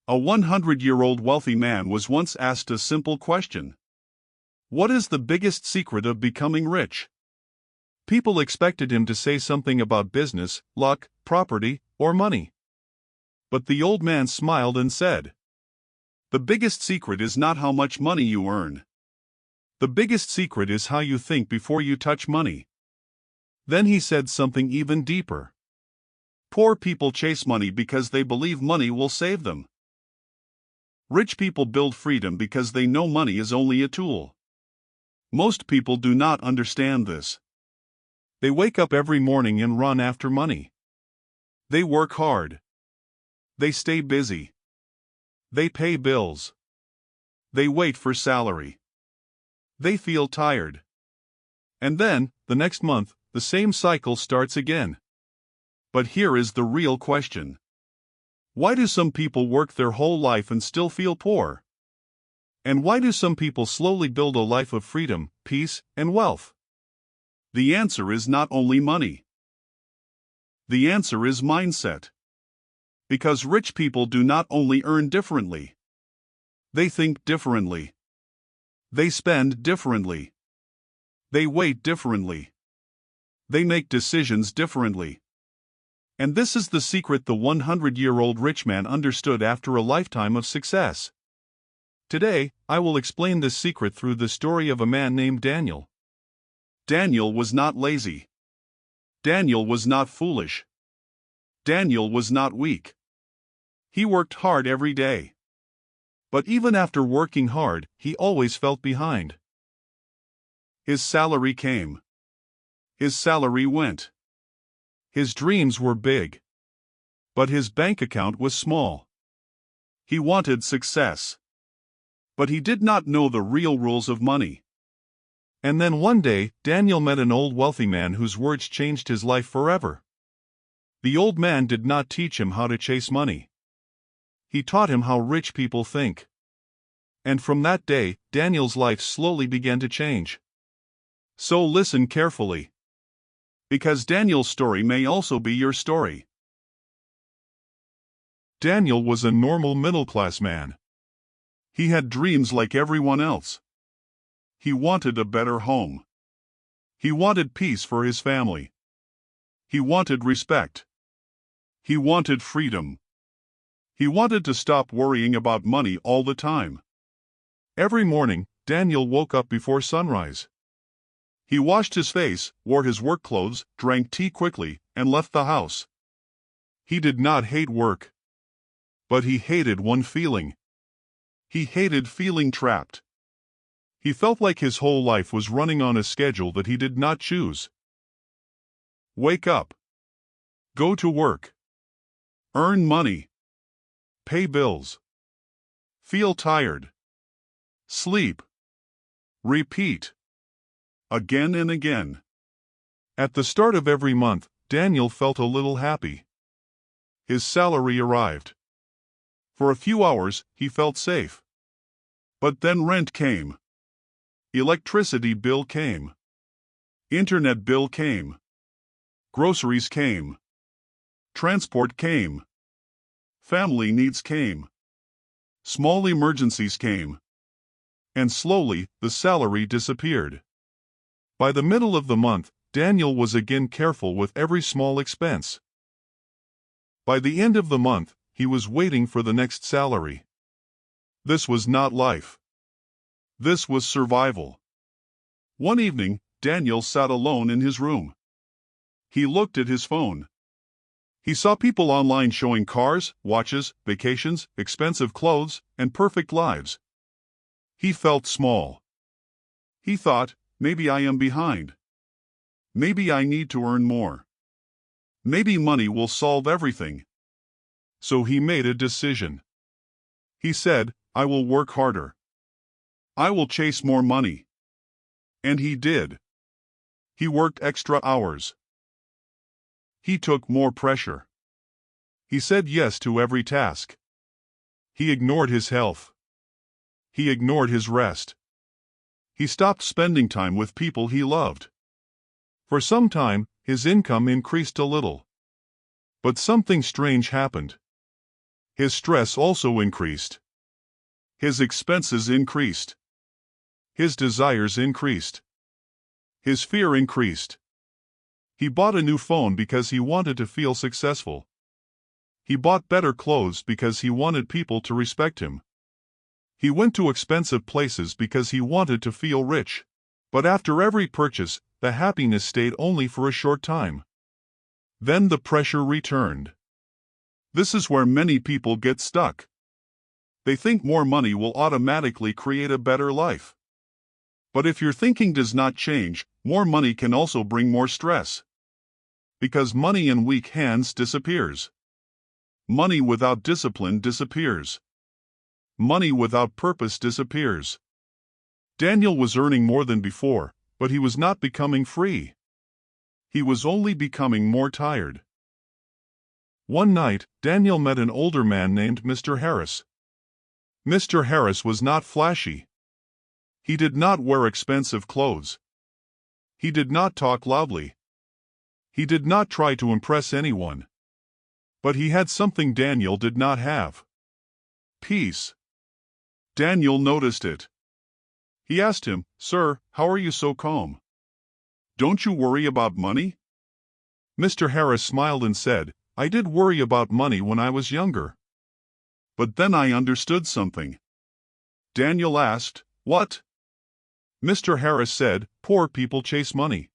A 100-year-old wealthy man was once asked a simple question. What is the biggest secret of becoming rich? People expected him to say something about business, luck, property, or money. But the old man smiled and said, "The biggest secret is not how much money you earn. The biggest secret is how you think before you touch money." Then he said something even deeper. Poor people chase money because they believe money will save them. Rich people build freedom because they know money is only a tool. Most people do not understand this. They wake up every morning and run after money. They work hard. They stay busy. They pay bills. They wait for salary. They feel tired. And then, the next month, the same cycle starts again. But here is the real question. Why do some people work their whole life and still feel poor? And why do some people slowly build a life of freedom, peace, and wealth? The answer is not only money. The answer is mindset. Because rich people do not only earn differently. They think differently. They spend differently. They wait differently. They make decisions differently. And this is the secret the 100-year-old rich man understood after a lifetime of success. Today, I will explain this secret through the story of a man named Daniel. Daniel was not lazy. Daniel was not foolish. Daniel was not weak. He worked hard every day. But even after working hard, he always felt behind. His salary came. His salary went. His dreams were big. But his bank account was small. He wanted success. But he did not know the real rules of money. And then one day, Daniel met an old wealthy man whose words changed his life forever. The old man did not teach him how to chase money. He taught him how rich people think. And from that day, Daniel's life slowly began to change. So listen carefully. Because Daniel's story may also be your story. Daniel was a normal middle-class man. He had dreams like everyone else. He wanted a better home. He wanted peace for his family. He wanted respect. He wanted freedom. He wanted to stop worrying about money all the time. Every morning, Daniel woke up before sunrise. He washed his face, wore his work clothes, drank tea quickly, and left the house. He did not hate work. But he hated one feeling. He hated feeling trapped. He felt like his whole life was running on a schedule that he did not choose. Wake up. Go to work. Earn money. Pay bills. Feel tired. Sleep. Repeat. Again and again. At the start of every month, Daniel felt a little happy. His salary arrived. For a few hours, he felt safe. But then rent came. Electricity bill came. Internet bill came. Groceries came. Transport came. Family needs came. Small emergencies came. And slowly, the salary disappeared. By the middle of the month, Daniel was again careful with every small expense. By the end of the month, he was waiting for the next salary. This was not life. This was survival. One evening, Daniel sat alone in his room. He looked at his phone. He saw people online showing cars, watches, vacations, expensive clothes, and perfect lives. He felt small. He thought, maybe I am behind. Maybe I need to earn more. Maybe money will solve everything. So he made a decision. He said, I will work harder. I will chase more money. And he did. He worked extra hours. He took more pressure. He said yes to every task. He ignored his health. He ignored his rest. He stopped spending time with people he loved. For some time, his income increased a little. But something strange happened. His stress also increased. His expenses increased. His desires increased. His fear increased. He bought a new phone because he wanted to feel successful. He bought better clothes because he wanted people to respect him. He went to expensive places because he wanted to feel rich. But after every purchase, the happiness stayed only for a short time. Then the pressure returned. This is where many people get stuck. They think more money will automatically create a better life. But if your thinking does not change, more money can also bring more stress. Because money in weak hands disappears. Money without discipline disappears. Money without purpose disappears. Daniel was earning more than before, but he was not becoming free. He was only becoming more tired. One night, Daniel met an older man named Mr. Harris. Mr. Harris was not flashy. He did not wear expensive clothes. He did not talk loudly. He did not try to impress anyone. But he had something Daniel did not have. Peace. Daniel noticed it. He asked him, "Sir, how are you so calm? Don't you worry about money?" Mr. Harris smiled and said, "I did worry about money when I was younger. But then I understood something." Daniel asked, "What?" Mr. Harris said, "Poor people chase money.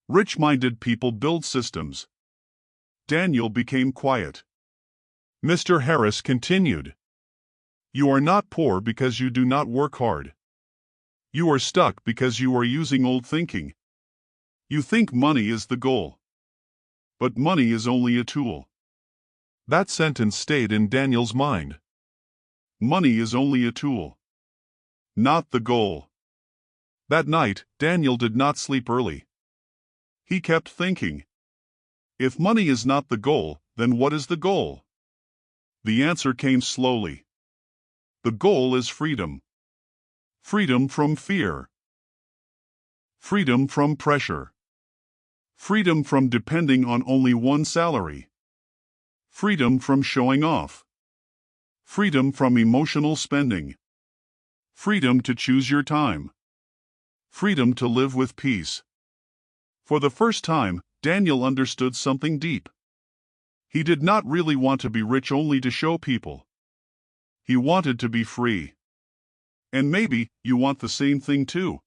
Rich-minded people build systems." Daniel became quiet. Mr. Harris continued, "You are not poor because you do not work hard. You are stuck because you are using old thinking. You think money is the goal. But money is only a tool." That sentence stayed in Daniel's mind. Money is only a tool, not the goal. That night, Daniel did not sleep early. He kept thinking, if money is not the goal, then what is the goal? The answer came slowly. The goal is freedom. Freedom from fear. Freedom from pressure. Freedom from depending on only one salary. Freedom from showing off. Freedom from emotional spending. Freedom to choose your time. Freedom to live with peace. For the first time, Daniel understood something deep. He did not really want to be rich only to show people. He wanted to be free. And maybe you want the same thing too.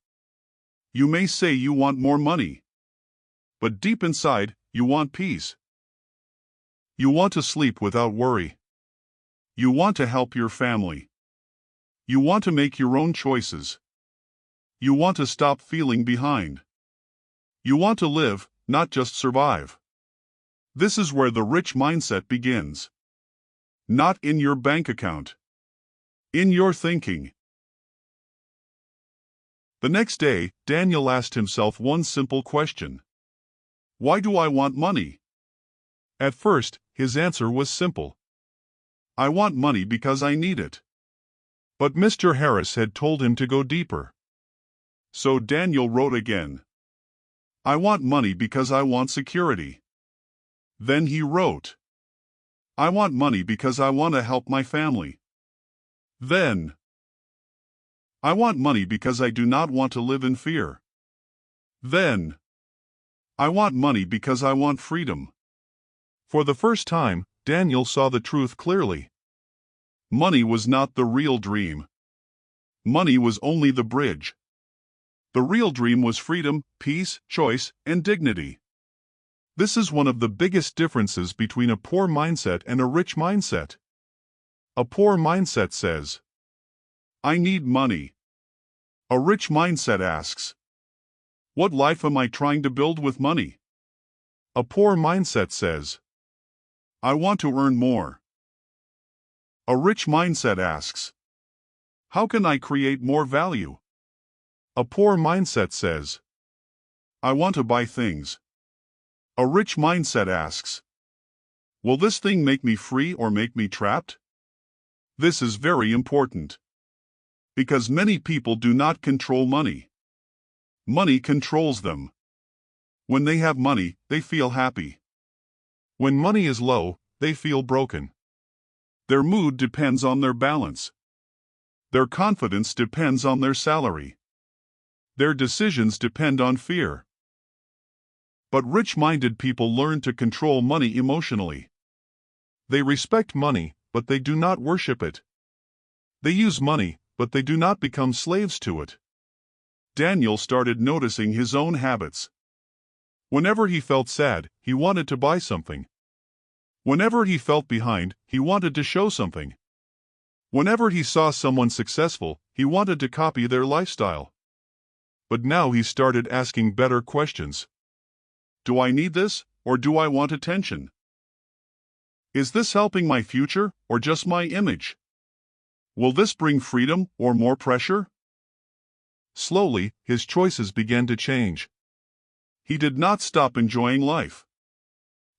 You may say you want more money. But deep inside, you want peace. You want to sleep without worry. You want to help your family. You want to make your own choices. You want to stop feeling behind. You want to live, not just survive. This is where the rich mindset begins. Not in your bank account. In your thinking. The next day, Daniel asked himself one simple question. Why do I want money? At first, his answer was simple. I want money because I need it. But Mr. Harris had told him to go deeper. So Daniel wrote again. I want money because I want security. Then he wrote. I want money because I want to help my family. Then. I want money because I do not want to live in fear. Then. I want money because I want freedom. For the first time, Daniel saw the truth clearly. Money was not the real dream. Money was only the bridge. The real dream was freedom, peace, choice, and dignity. This is one of the biggest differences between a poor mindset and a rich mindset. A poor mindset says, I need money. A rich mindset asks, what life am I trying to build with money? A poor mindset says, I want to earn more. A rich mindset asks, how can I create more value? A poor mindset says, I want to buy things. A rich mindset asks, will this thing make me free or make me trapped? This is very important. Because many people do not control money. Money controls them. When they have money, they feel happy. When money is low, they feel broken. Their mood depends on their balance. Their confidence depends on their salary. Their decisions depend on fear. But rich-minded people learn to control money emotionally. They respect money, but they do not worship it. They use money, but they do not become slaves to it. Daniel started noticing his own habits. Whenever he felt sad, he wanted to buy something. Whenever he felt behind, he wanted to show something. Whenever he saw someone successful, he wanted to copy their lifestyle. But now he started asking better questions. Do I need this, or do I want attention? Is this helping my future, or just my image? Will this bring freedom, or more pressure? Slowly, his choices began to change. He did not stop enjoying life.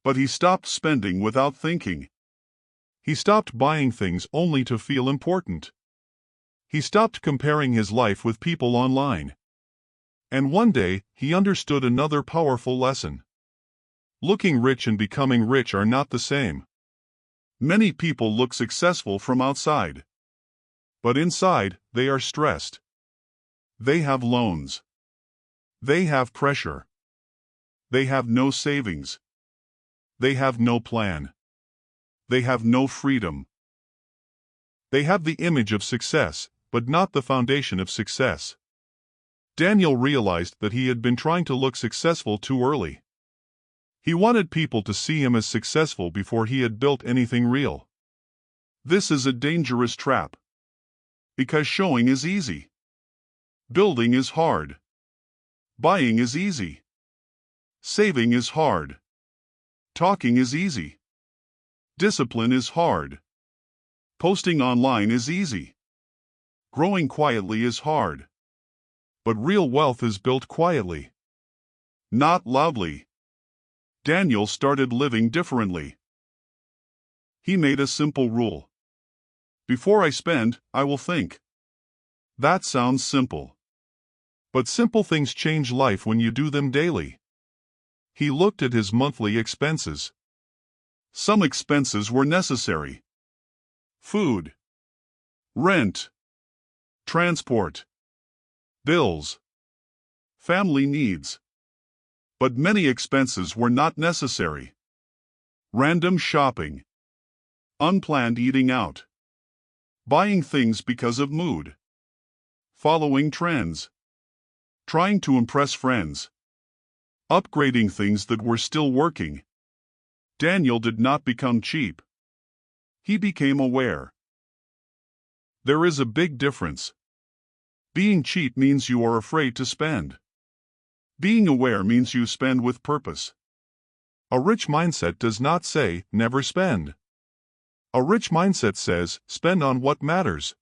But he stopped spending without thinking. He stopped buying things only to feel important. He stopped comparing his life with people online. And one day, he understood another powerful lesson. Looking rich and becoming rich are not the same. Many people look successful from outside. But inside, they are stressed. They have loans. They have pressure. They have no savings. They have no plan. They have no freedom. They have the image of success, but not the foundation of success. Daniel realized that he had been trying to look successful too early. He wanted people to see him as successful before he had built anything real. This is a dangerous trap. Because showing is easy. Building is hard. Buying is easy. Saving is hard. Talking is easy. Discipline is hard. Posting online is easy. Growing quietly is hard. But real wealth is built quietly. Not loudly. Daniel started living differently. He made a simple rule. Before I spend, I will think. That sounds simple. But simple things change life when you do them daily. He looked at his monthly expenses. Some expenses were necessary. Food, rent, transport, bills, family needs. But many expenses were not necessary. Random shopping, unplanned eating out, buying things because of mood, following trends, trying to impress friends, upgrading things that were still working. Daniel did not become cheap. He became aware. There is a big difference. Being cheap means you are afraid to spend. Being aware means you spend with purpose. A rich mindset does not say, never spend. A rich mindset says, spend on what matters.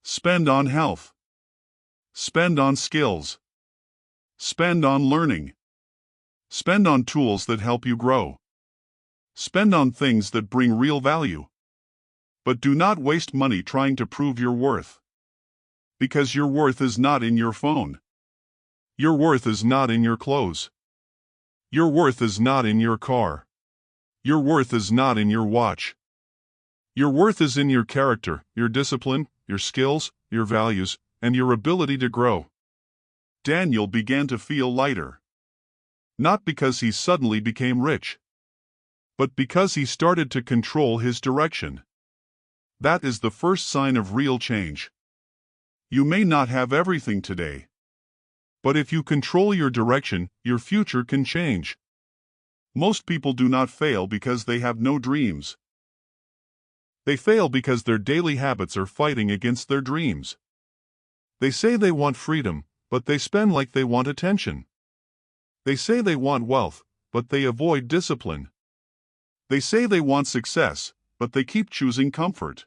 Spend on health. Spend on skills. Spend on learning. Spend on tools that help you grow. Spend on things that bring real value. But do not waste money trying to prove your worth. Because your worth is not in your phone. Your worth is not in your clothes. Your worth is not in your car. Your worth is not in your watch. Your worth is in your character, your discipline, your skills, your values, and your ability to grow. Daniel began to feel lighter. Not because he suddenly became rich, but because he started to control his direction. That is the first sign of real change. You may not have everything today, but if you control your direction, your future can change. Most people do not fail because they have no dreams. They fail because their daily habits are fighting against their dreams. They say they want freedom, but they spend like they want attention. They say they want wealth, but they avoid discipline. They say they want success, but they keep choosing comfort.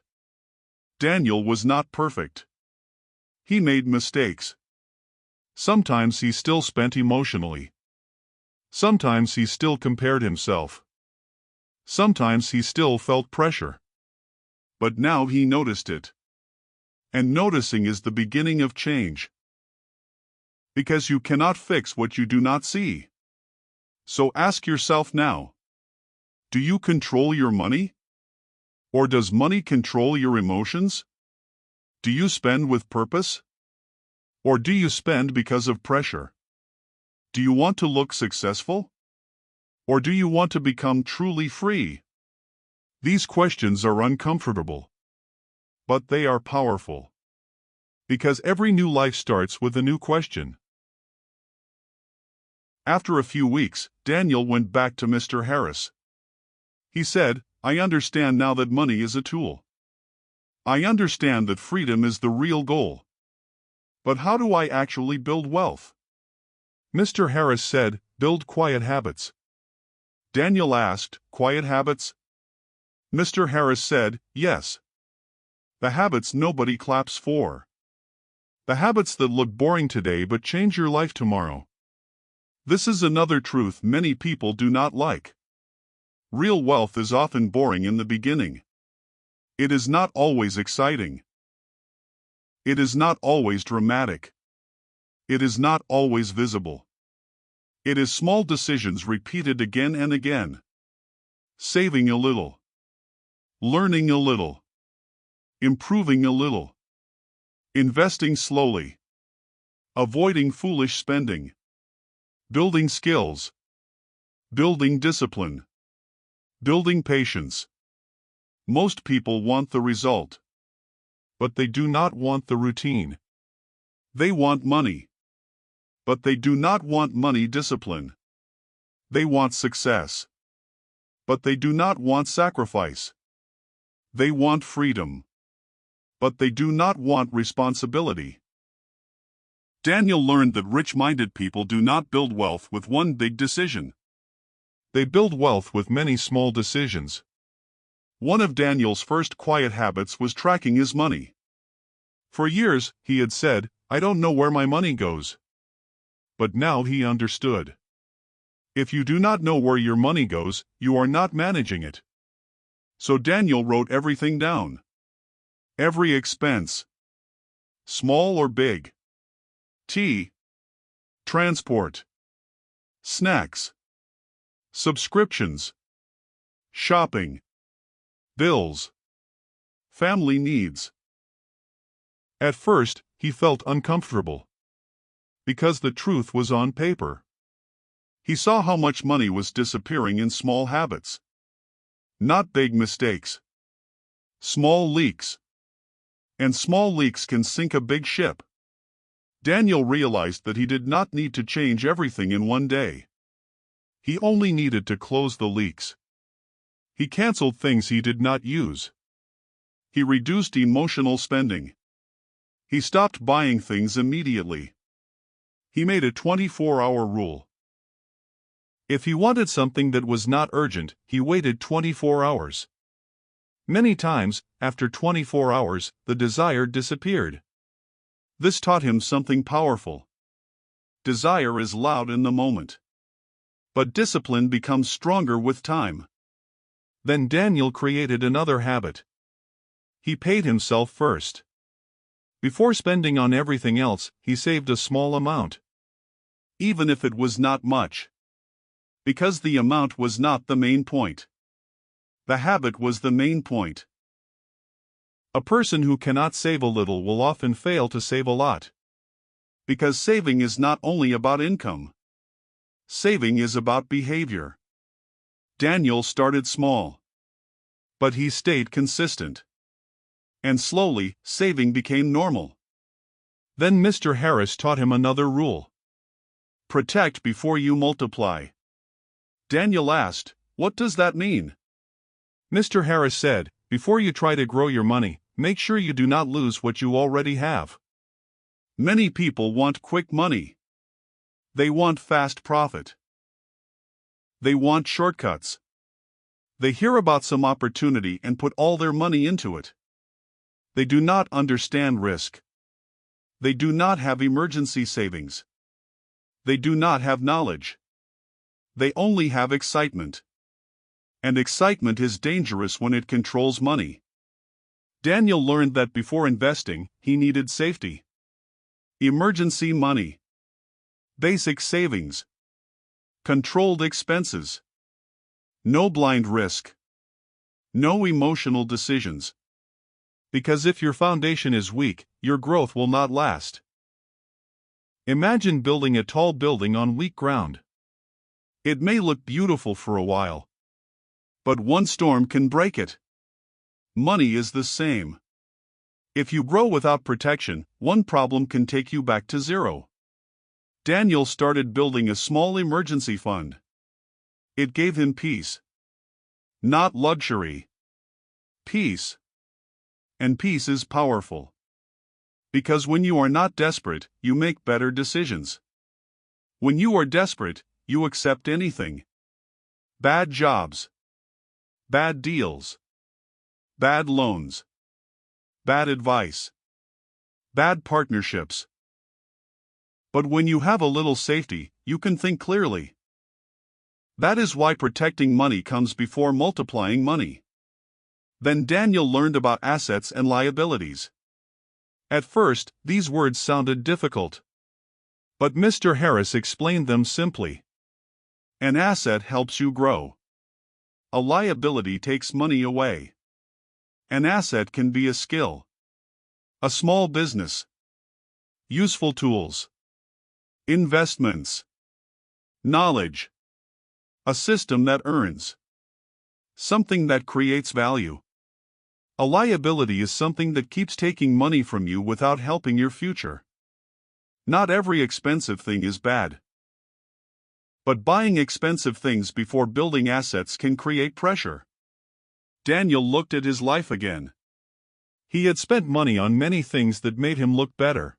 Daniel was not perfect. He made mistakes. Sometimes he still spent emotionally. Sometimes he still compared himself. Sometimes he still felt pressure. But now he noticed it. And noticing is the beginning of change. Because you cannot fix what you do not see. So ask yourself now. Do you control your money? Or does money control your emotions? Do you spend with purpose? Or do you spend because of pressure? Do you want to look successful? Or do you want to become truly free? These questions are uncomfortable, but they are powerful. Because every new life starts with a new question. After a few weeks, Daniel went back to Mr. Harris. He said, "I understand now that money is a tool. I understand that freedom is the real goal. But how do I actually build wealth?" Mr. Harris said, "Build quiet habits." Daniel asked, "Quiet habits?" Mr. Harris said, "Yes. The habits nobody claps for. The habits that look boring today but change your life tomorrow." This is another truth many people do not like. Real wealth is often boring in the beginning. It is not always exciting. It is not always dramatic. It is not always visible. It is small decisions repeated again and again. Saving a little. Learning a little. Improving a little. Investing slowly. Avoiding foolish spending. Building skills. Building discipline. Building patience. Most people want the result. But they do not want the routine. They want money. But they do not want money discipline. They want success. But they do not want sacrifice. They want freedom. But they do not want responsibility. Daniel learned that rich-minded people do not build wealth with one big decision. They build wealth with many small decisions. One of Daniel's first quiet habits was tracking his money. For years, he had said, "I don't know where my money goes." But now he understood. If you do not know where your money goes, you are not managing it. So Daniel wrote everything down. Every expense. Small or big. Tea. Transport. Snacks. Subscriptions. Shopping. Bills. Family needs. At first, he felt uncomfortable. Because the truth was on paper. He saw how much money was disappearing in small habits. Not big mistakes. Small leaks. And small leaks can sink a big ship. Daniel realized that he did not need to change everything in one day. He only needed to close the leaks. He canceled things he did not use. He reduced emotional spending. He stopped buying things immediately. He made a 24-hour rule. If he wanted something that was not urgent, he waited 24 hours. Many times, after 24 hours, the desire disappeared. This taught him something powerful. Desire is loud in the moment. But discipline becomes stronger with time. Then Daniel created another habit. He paid himself first. Before spending on everything else, he saved a small amount. Even if it was not much. Because the amount was not the main point. The habit was the main point. A person who cannot save a little will often fail to save a lot. Because saving is not only about income. Saving is about behavior. Daniel started small. But he stayed consistent. And slowly, saving became normal. Then Mr. Harris taught him another rule. Protect before you multiply. Daniel asked, "What does that mean?" Mr. Harris said, "Before you try to grow your money, make sure you do not lose what you already have." Many people want quick money. They want fast profit. They want shortcuts. They hear about some opportunity and put all their money into it. They do not understand risk. They do not have emergency savings. They do not have knowledge. They only have excitement. And excitement is dangerous when it controls money. Daniel learned that before investing, he needed safety. Emergency money. Basic savings. Controlled expenses. No blind risk. No emotional decisions. Because if your foundation is weak, your growth will not last. Imagine building a tall building on weak ground. It may look beautiful for a while, but one storm can break it. Money is the same. If you grow without protection, one problem can take you back to zero. Daniel started building a small emergency fund. It gave him peace. Not luxury. Peace. And peace is powerful. Because when you are not desperate, you make better decisions. When you are desperate, you accept anything. Bad jobs. Bad deals. Bad loans. Bad advice. Bad partnerships. But when you have a little safety, you can think clearly. That is why protecting money comes before multiplying money. Then Daniel learned about assets and liabilities. At first, these words sounded difficult. But Mr. Harris explained them simply. An asset helps you grow. A liability takes money away. An asset can be a skill. A small business. Useful tools. Investments. Knowledge. A system that earns. Something that creates value. A liability is something that keeps taking money from you without helping your future. Not every expensive thing is bad. But buying expensive things before building assets can create pressure. Daniel looked at his life again. He had spent money on many things that made him look better,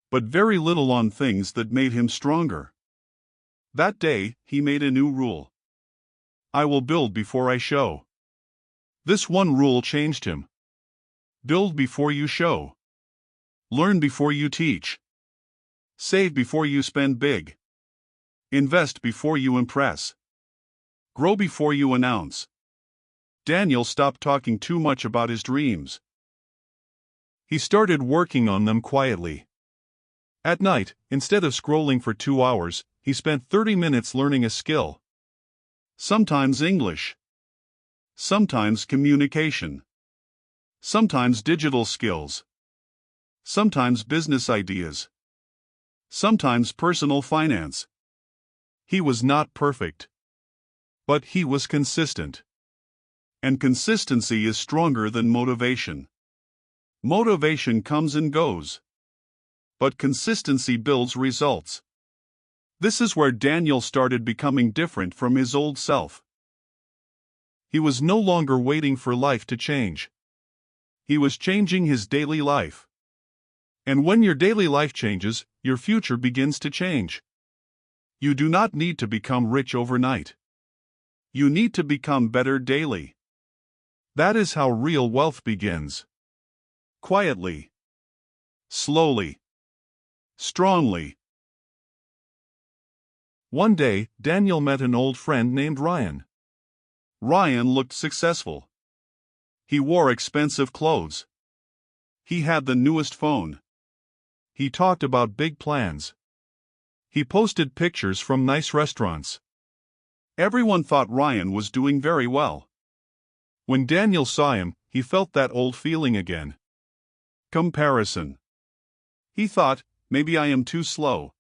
but very little on things that made him stronger. That day, he made a new rule. I will build before I show. This one rule changed him. Build before you show. Learn before you teach. Save before you spend big. Invest before you impress. Grow before you announce. Daniel stopped talking too much about his dreams. He started working on them quietly. At night, instead of scrolling for 2 hours, he spent 30 minutes learning a skill. Sometimes English. Sometimes communication. Sometimes digital skills. Sometimes business ideas. Sometimes personal finance. He was not perfect. But he was consistent. And consistency is stronger than motivation. Motivation comes and goes. But consistency builds results. This is where Daniel started becoming different from his old self. He was no longer waiting for life to change. He was changing his daily life. And when your daily life changes, your future begins to change. You do not need to become rich overnight. You need to become better daily. That is how real wealth begins. Quietly. Slowly. Strongly. One day, Daniel met an old friend named Ryan. Ryan looked successful. He wore expensive clothes. He had the newest phone. He talked about big plans. He posted pictures from nice restaurants. Everyone thought Ryan was doing very well. When Daniel saw him, he felt that old feeling again. Comparison. He thought, maybe I am too slow.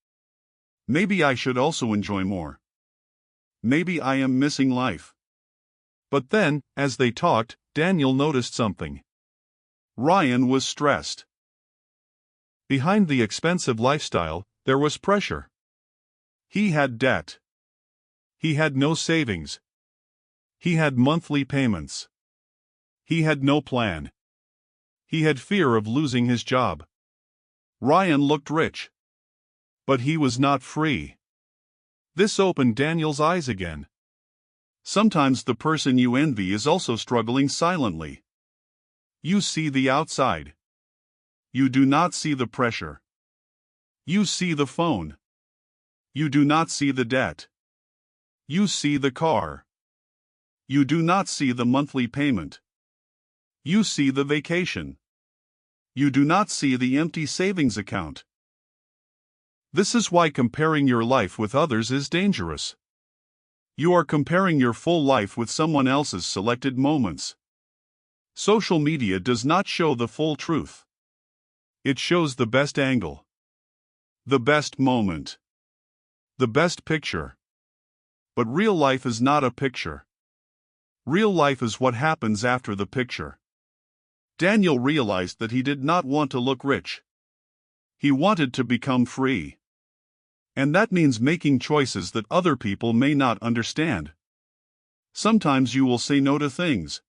Maybe I should also enjoy more. Maybe I am missing life. But then, as they talked, Daniel noticed something. Ryan was stressed. Behind the expensive lifestyle, there was pressure. He had debt. He had no savings. He had monthly payments. He had no plan. He had fear of losing his job. Ryan looked rich. But he was not free. This opened Daniel's eyes again. Sometimes the person you envy is also struggling silently. You see the outside. You do not see the pressure. You see the phone. You do not see the debt. You see the car. You do not see the monthly payment. You see the vacation. You do not see the empty savings account. This is why comparing your life with others is dangerous. You are comparing your full life with someone else's selected moments. Social media does not show the full truth. It shows the best angle, the best moment, the best picture. But real life is not a picture. Real life is what happens after the picture. Daniel realized that he did not want to look rich. He wanted to become free. And that means making choices that other people may not understand. Sometimes you will say no to things.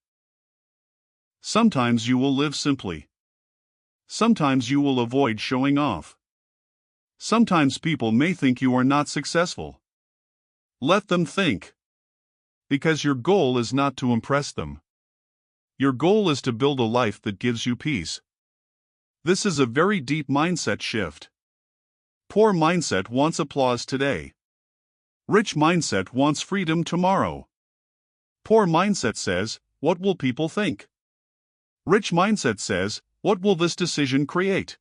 Sometimes you will live simply. Sometimes you will avoid showing off. Sometimes people may think you are not successful. Let them think. Because your goal is not to impress them. Your goal is to build a life that gives you peace. This is a very deep mindset shift. Poor mindset wants applause today. Rich mindset wants freedom tomorrow. Poor mindset says, what will people think? Rich mindset says, what will this decision create?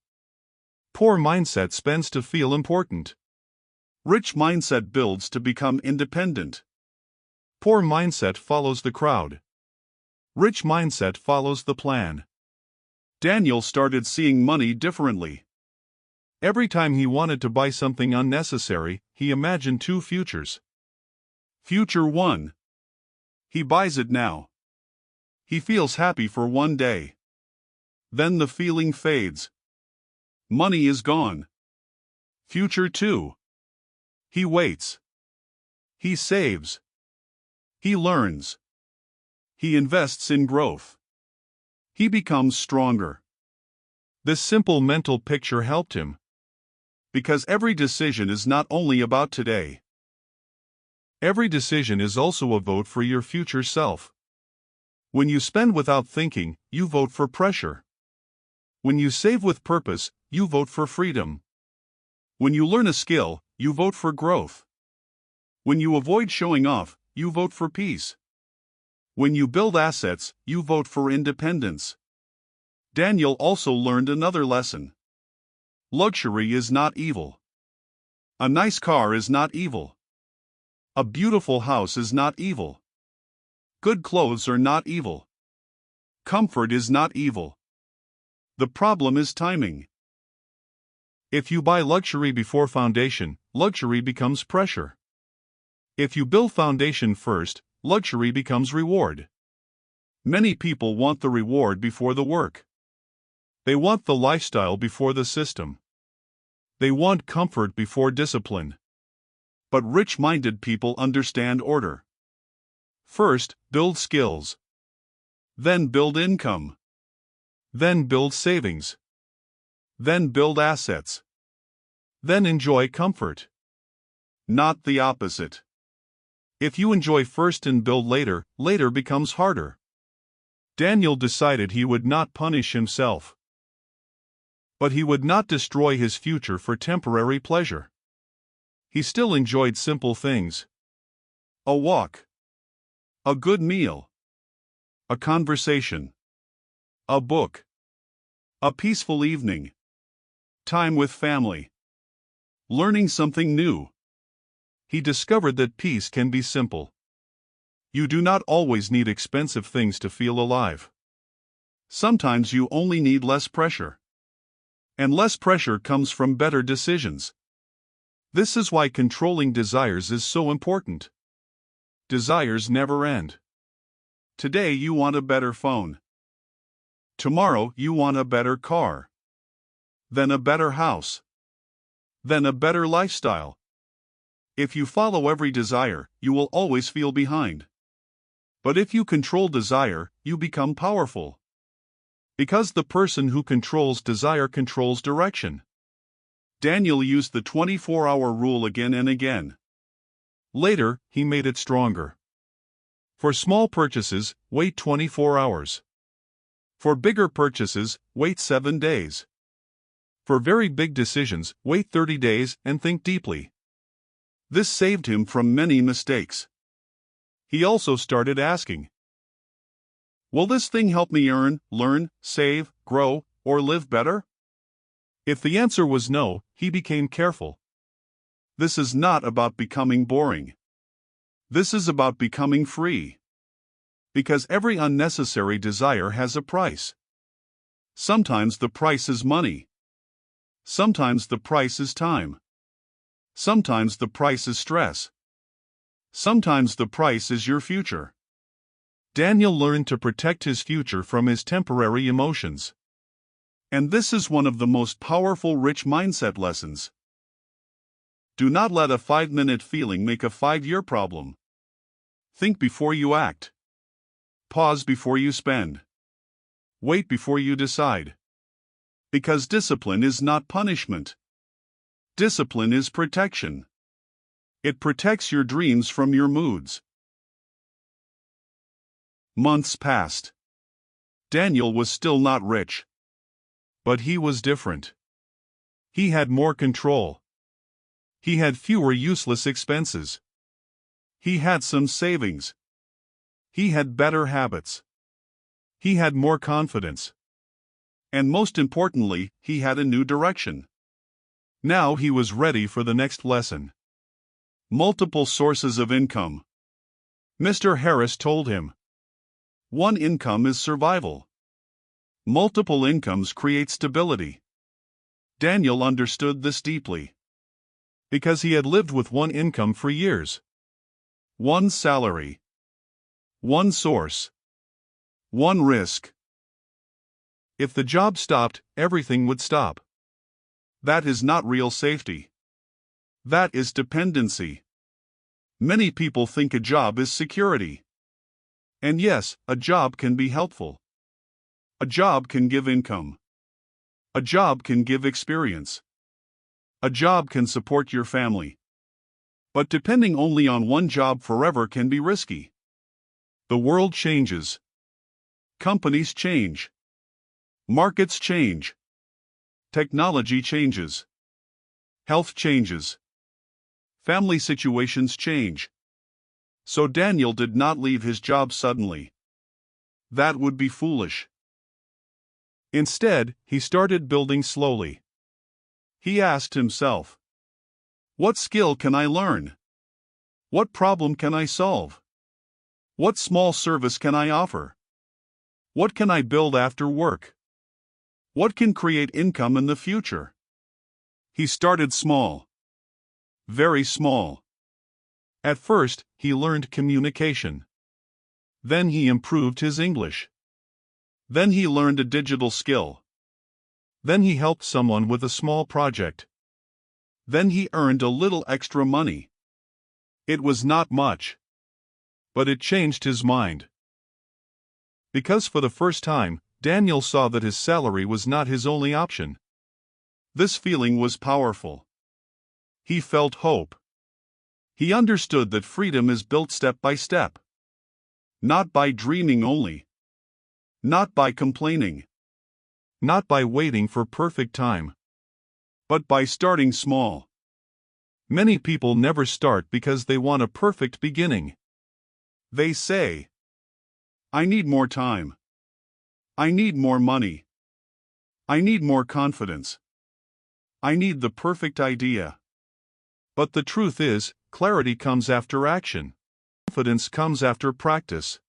Poor mindset spends to feel important. Rich mindset builds to become independent. Poor mindset follows the crowd. Rich mindset follows the plan. Daniel started seeing money differently. Every time he wanted to buy something unnecessary, he imagined two futures. Future 1. He buys it now. He feels happy for one day. Then the feeling fades. Money is gone. Future 2. He waits. He saves. He learns. He invests in growth. He becomes stronger. This simple mental picture helped him. Because every decision is not only about today. Every decision is also a vote for your future self. When you spend without thinking, you vote for pressure. When you save with purpose, you vote for freedom. When you learn a skill, you vote for growth. When you avoid showing off, you vote for peace. When you build assets, you vote for independence. Daniel also learned another lesson. Luxury is not evil. A nice car is not evil. A beautiful house is not evil. Good clothes are not evil. Comfort is not evil. The problem is timing. If you buy luxury before foundation, luxury becomes pressure. If you build foundation first, luxury becomes reward. Many people want the reward before the work. They want the lifestyle before the system. They want comfort before discipline. But rich-minded people understand order. First, build skills. Then build income. Then build savings. Then build assets. Then enjoy comfort. Not the opposite. If you enjoy first and build later, later becomes harder. Daniel decided he would not punish himself. But he would not destroy his future for temporary pleasure. He still enjoyed simple things. A walk. A good meal. A conversation. A book. A peaceful evening. Time with family. Learning something new. He discovered that peace can be simple. You do not always need expensive things to feel alive. Sometimes you only need less pressure. And less pressure comes from better decisions. This is why controlling desires is so important. Desires never end. Today you want a better phone. Tomorrow you want a better car. Then a better house. Then a better lifestyle. If you follow every desire, you will always feel behind. But if you control desire, you become powerful. Because the person who controls desire controls direction. Daniel used the 24-hour rule again and again. Later, he made it stronger. For small purchases, wait 24 hours. For bigger purchases, wait 7 days. For very big decisions, wait 30 days and think deeply. This saved him from many mistakes. He also started asking, will this thing help me earn, learn, save, grow, or live better? If the answer was no, he became careful. This is not about becoming boring. This is about becoming free. Because every unnecessary desire has a price. Sometimes the price is money. Sometimes the price is time. Sometimes the price is stress. Sometimes the price is your future. Daniel learned to protect his future from his temporary emotions. And this is one of the most powerful rich mindset lessons. Do not let a 5-minute feeling make a 5-year problem. Think before you act. Pause before you spend. Wait before you decide. Because discipline is not punishment. Discipline is protection. It protects your dreams from your moods. Months passed. Daniel was still not rich. But he was different. He had more control. He had fewer useless expenses. He had some savings. He had better habits. He had more confidence. And most importantly, he had a new direction. Now he was ready for the next lesson. Multiple sources of income. Mr. Harris told him. One income is survival. Multiple incomes create stability. Daniel understood this deeply. Because he had lived with one income for years. One salary. One source. One risk. If the job stopped, everything would stop. That is not real safety. That is dependency. Many people think a job is security. And yes, a job can be helpful. A job can give income. A job can give experience. A job can support your family. But depending only on one job forever can be risky. The world changes. Companies change. Markets change. Technology changes. Health changes. Family situations change. So Daniel did not leave his job suddenly. That would be foolish. Instead, he started building slowly. He asked himself, what skill can I learn? What problem can I solve? What small service can I offer? What can I build after work? What can create income in the future? He started small. Very small. At first, he learned communication. Then he improved his English. Then he learned a digital skill. Then he helped someone with a small project. Then he earned a little extra money. It was not much. But it changed his mind. Because for the first time, Daniel saw that his salary was not his only option. This feeling was powerful. He felt hope. He understood that freedom is built step by step. Not by dreaming only. Not by complaining. Not by waiting for perfect time. But by starting small. Many people never start because they want a perfect beginning. They say, I need more time. I need more money. I need more confidence. I need the perfect idea. But the truth is, clarity comes after action. Confidence comes after practice.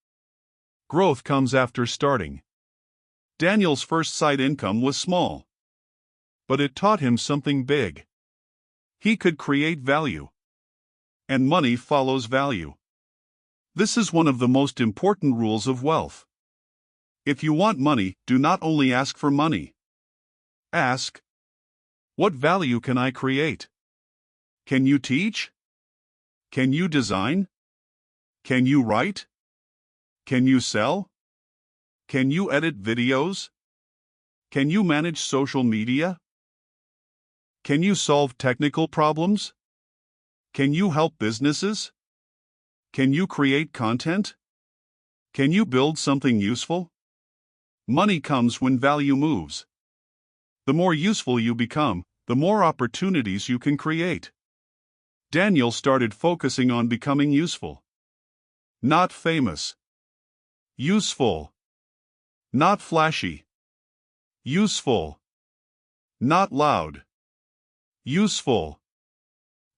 Growth comes after starting. Daniel's first side income was small. But it taught him something big. He could create value. And money follows value. This is one of the most important rules of wealth. If you want money, do not only ask for money. Ask, what value can I create? Can you teach? Can you design? Can you write? Can you sell? Can you edit videos? Can you manage social media? Can you solve technical problems? Can you help businesses? Can you create content? Can you build something useful? Money comes when value moves. The more useful you become, the more opportunities you can create. Daniel started focusing on becoming useful. Not famous. Useful. Not flashy. Useful. Not loud. Useful.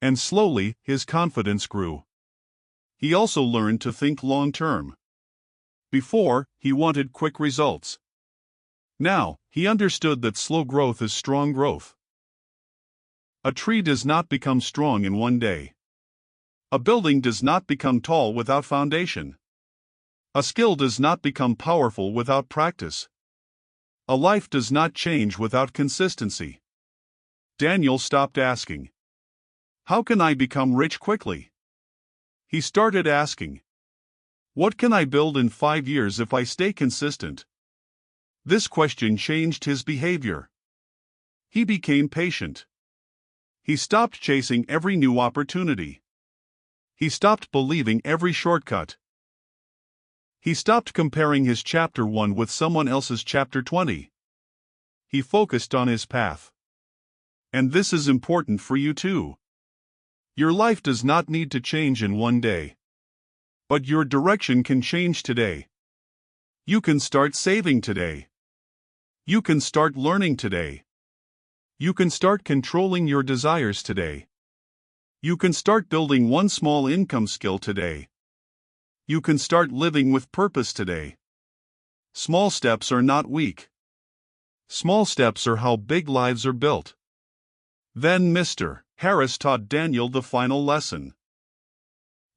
And slowly, his confidence grew. He also learned to think long-term. Before, he wanted quick results. Now, he understood that slow growth is strong growth. A tree does not become strong in one day. A building does not become tall without foundation. A skill does not become powerful without practice. A life does not change without consistency. Daniel stopped asking, "How can I become rich quickly?" He started asking, "What can I build in 5 years if I stay consistent?" This question changed his behavior. He became patient. He stopped chasing every new opportunity. He stopped believing every shortcut. He stopped comparing his chapter 1 with someone else's chapter 20. He focused on his path. And this is important for you too. Your life does not need to change in one day. But your direction can change today. You can start saving today. You can start learning today. You can start controlling your desires today. You can start building one small income skill today. You can start living with purpose today. Small steps are not weak. Small steps are how big lives are built. Then Mr. Harris taught Daniel the final lesson.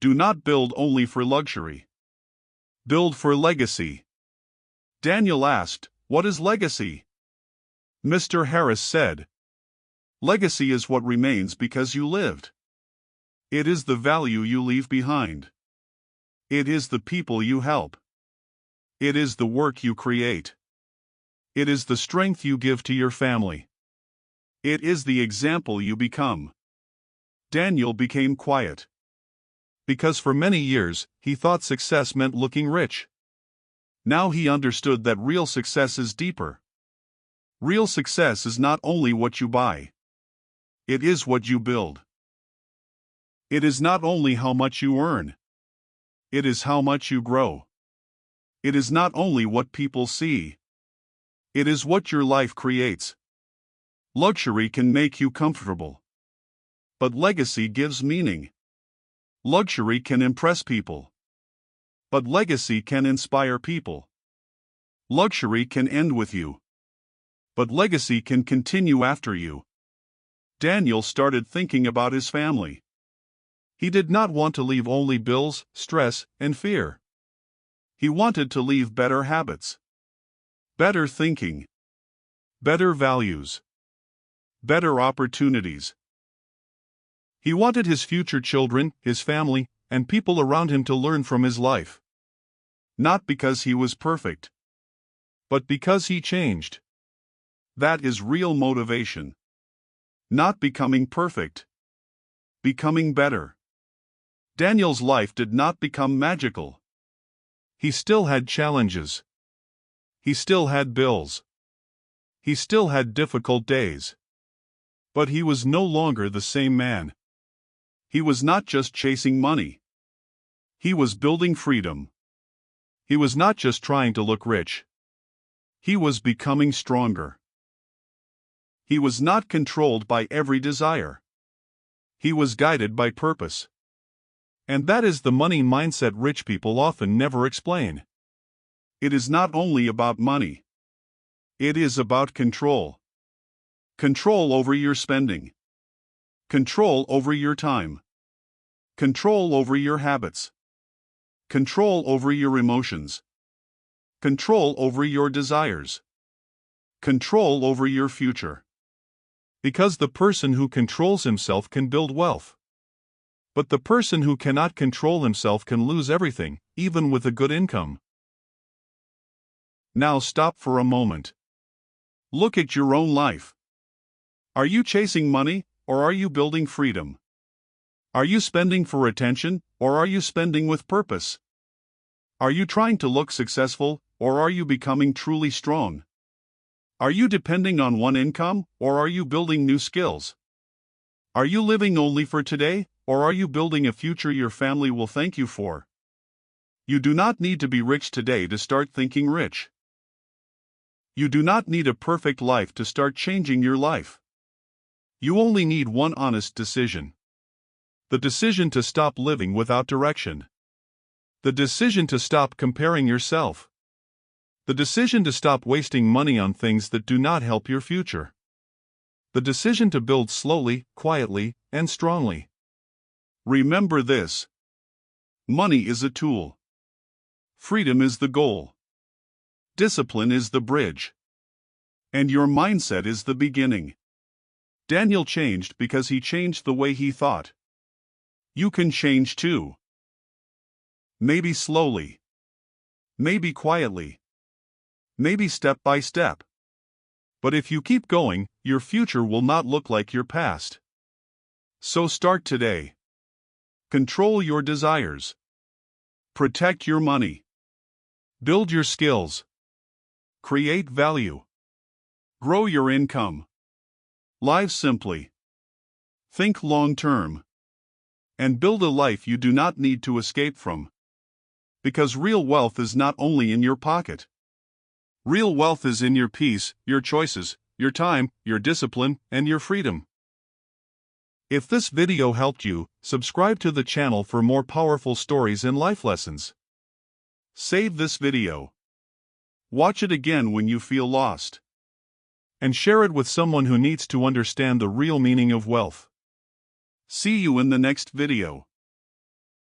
Do not build only for luxury. Build for legacy. Daniel asked, "What is legacy?" Mr. Harris said, "Legacy is what remains because you lived. It is the value you leave behind. It is the people you help. It is the work you create. It is the strength you give to your family. It is the example you become." Daniel became quiet. Because for many years, he thought success meant looking rich. Now he understood that real success is deeper. Real success is not only what you buy. It is what you build. It is not only how much you earn. It is how much you grow. It is not only what people see. It is what your life creates. Luxury can make you comfortable. But legacy gives meaning. Luxury can impress people. But legacy can inspire people. Luxury can end with you. But legacy can continue after you. Daniel started thinking about his family. He did not want to leave only bills, stress, and fear. He wanted to leave better habits. Better thinking. Better values. Better opportunities. He wanted his future children, his family, and people around him to learn from his life. Not because he was perfect, but because he changed. That is real motivation. Not becoming perfect. Becoming better. Daniel's life did not become magical. He still had challenges. He still had bills. He still had difficult days. But he was no longer the same man. He was not just chasing money. He was building freedom. He was not just trying to look rich. He was becoming stronger. He was not controlled by every desire. He was guided by purpose. And that is the money mindset rich people often never explain. It is not only about money. It is about control. Control over your spending. Control over your time. Control over your habits. Control over your emotions. Control over your desires. Control over your future. Because the person who controls himself can build wealth. But the person who cannot control himself can lose everything, even with a good income. Now stop for a moment. Look at your own life. Are you chasing money, or are you building freedom? Are you spending for attention, or are you spending with purpose? Are you trying to look successful, or are you becoming truly strong? Are you depending on one income, or are you building new skills? Are you living only for today, or are you building a future your family will thank you for? You do not need to be rich today to start thinking rich. You do not need a perfect life to start changing your life. You only need one honest decision. The decision to stop living without direction. The decision to stop comparing yourself. The decision to stop wasting money on things that do not help your future. The decision to build slowly, quietly, and strongly. Remember this. Money is a tool. Freedom is the goal. Discipline is the bridge. And your mindset is the beginning. Daniel changed because he changed the way he thought. You can change too. Maybe slowly. Maybe quietly. Maybe step by step. But if you keep going, your future will not look like your past. So start today. Control your desires. Protect your money. Build your skills. Create value. Grow your income. Live simply. Think long term. And build a life you do not need to escape from. Because real wealth is not only in your pocket. Real wealth is in your peace, your choices, your time, your discipline, and your freedom. If this video helped you, subscribe to the channel for more powerful stories and life lessons. Save this video. Watch it again when you feel lost. And share it with someone who needs to understand the real meaning of wealth. See you in the next video.